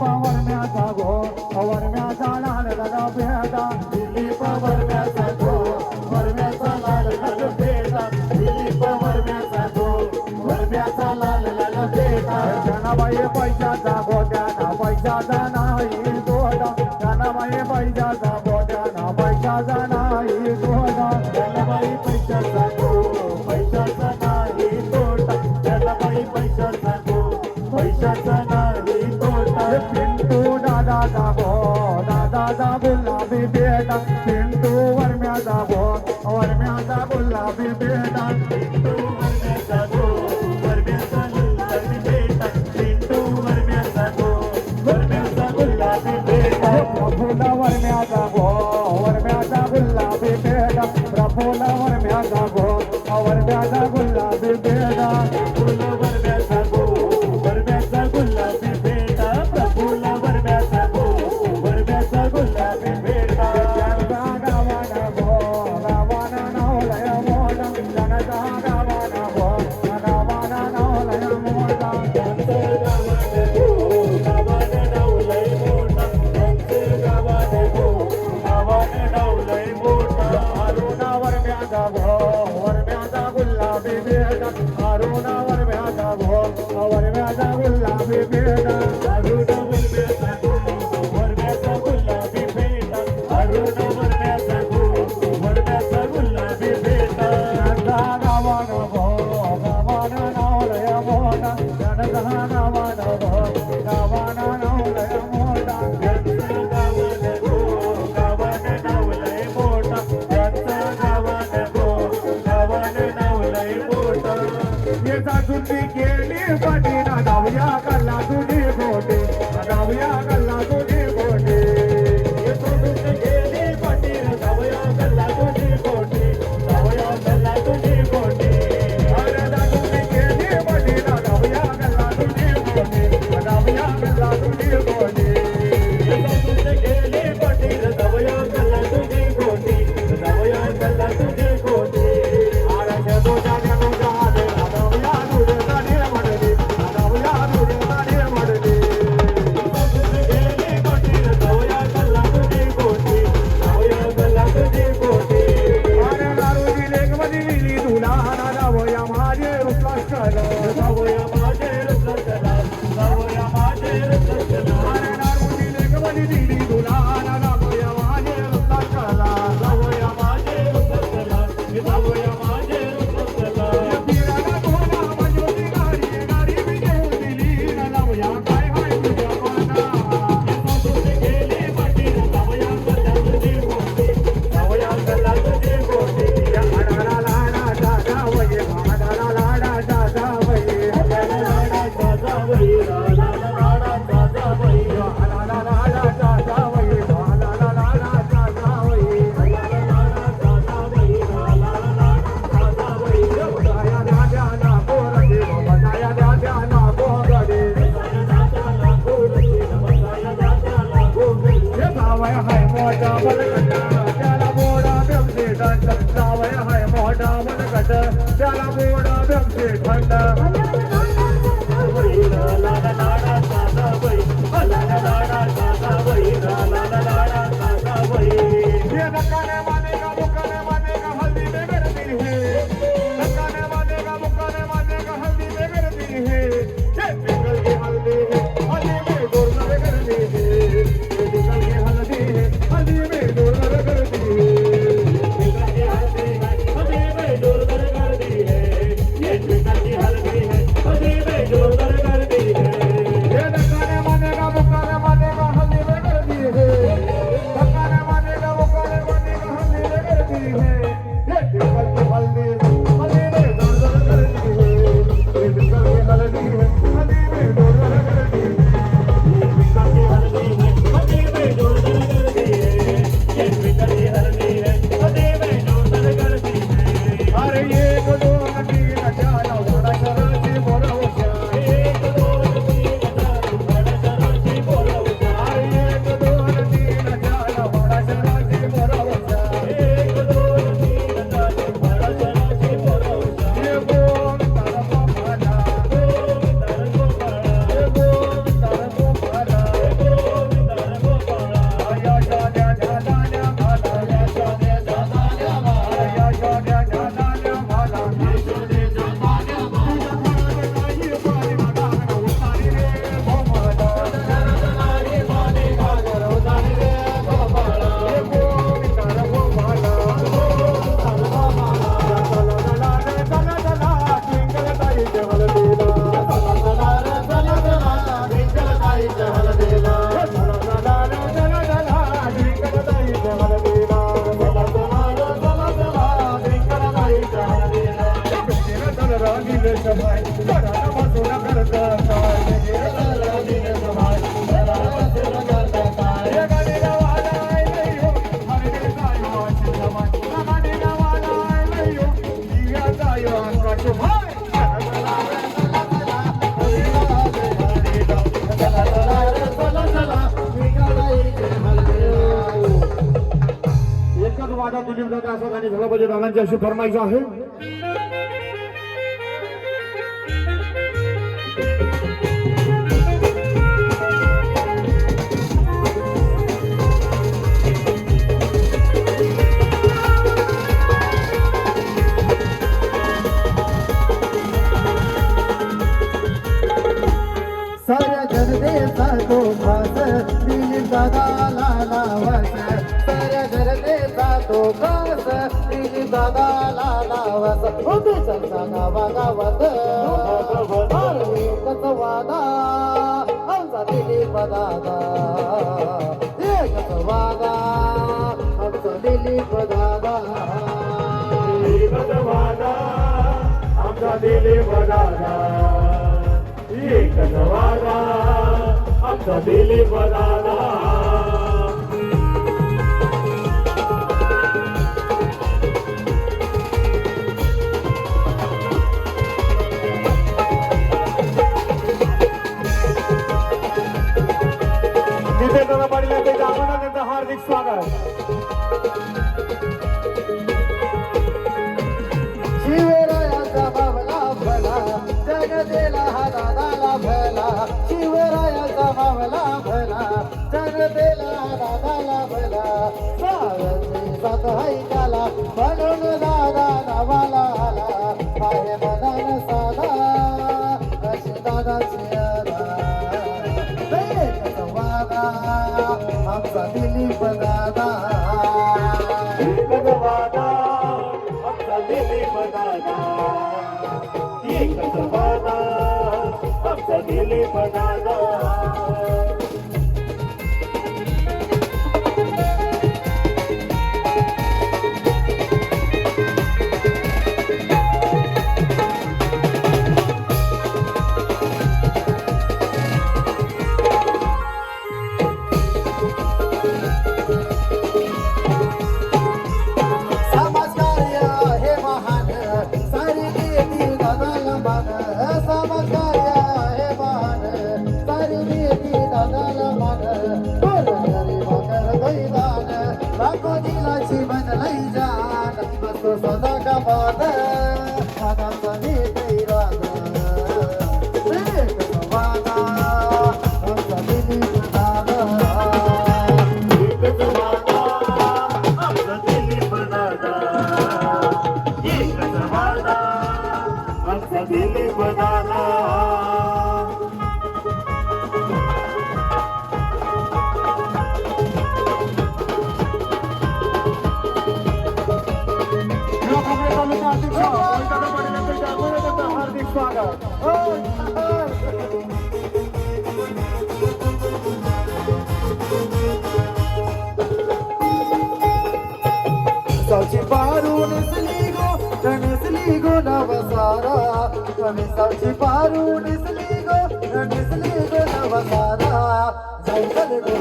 दिलीप वरम्याचा गो वरम्याचा लाल लगा भेटा दिलीप वरम्याचा गो वरम्याचा लाल लगा भेटा दिलीप वरम्याचा गो वरम्याचा लाल लगा भेटा जनाबाई पैशाचा गोट्याना पैशाचा नाही गोडा जनाबाई पैशाचा गोट्याना पैशाचा नाही गोडा जनाबाई पैशाचा गो पैशाचा नाही तोटा जनाबाई पैशाचा गो पैशाचा नाही तोटा पिंटू दादाचा गो दादाचा गुलाबी बेटा पिंटू वरम्याचा गो वरम्याचा गुलाबी बेटा पिंटू वरम्याचा गो वरम्याचा गुलाबी बेटा पिंटू वरम्याचा गो वरम्याचा गुलाबी बेटा प्रफुल्ल वरम्याचा गो वरम्याचा गुलाबी बेटा प्रफुल्ल वरम्याचा गो वरम्याचा गुलाबी बेटा प्रफुल्ल वरम्याचा गो वरम्याचा गुलाबी बेटा प्रफुल्ल वरम्याचा गो वरम्याचा गुलाबी बेटा जनता गावाना गो गावाना नावलय मोठा जनता गावाना गो गावाना नावलय मोठा जनता गावाना गो गावाना नावलय मोठा जनता गावाना दिलीप दादा असं गाणी झालं पाहिजे दादांची अशी फरमाईश आहे. साऱ्या जनतेचा तो खास दिलीप दादाला लावस. साऱ्या जनतेचा तो खास दिलीप दादाला लावस. होते चर्चा गावागावात एकच वादा आमचा दिलीप दादा. एकच वादा आमचा दिलीप दादा. एकच वादा आमचा दिलीप दादा. एकच वादा आमचा दिलीप दादा. तिथे दादा पाटील यांचं आपण त्यांचं हार्दिक स्वागत. शिवरायाचा बाबला भला जनतेला हा दादाला भला. शिवरायाचा बाबला भला जनतेला हा दादाला भला. सारथी साथ ऐकाला म्हणून दादा नावाला आला. आहे मनान साधा अशी दादाची अदा. एकच वादा आमचा दिलीप दादा. एकच वादा आमचा दिलीप दादा. एकच वादा आमचा दिलीप दादा. समाजकार्य हे महान सारी देतील दादाला मान. समाजकार्य हे महान सारी देतील दादाला मान. गरीब दैदान लाखो दिलाची बनलाई जान. बसतो सदा कमात दादाचा नेते राग. एकच वादा आमचा दिलीप दादा. एकच वादा आमचा दिलीप दादा. एकच वादा आमचा दिलीप दादा. हार्दिक स्वागत. साची पारू निसली गो नवसारा. साची पारू निसली गो नवसारा. जैसल गो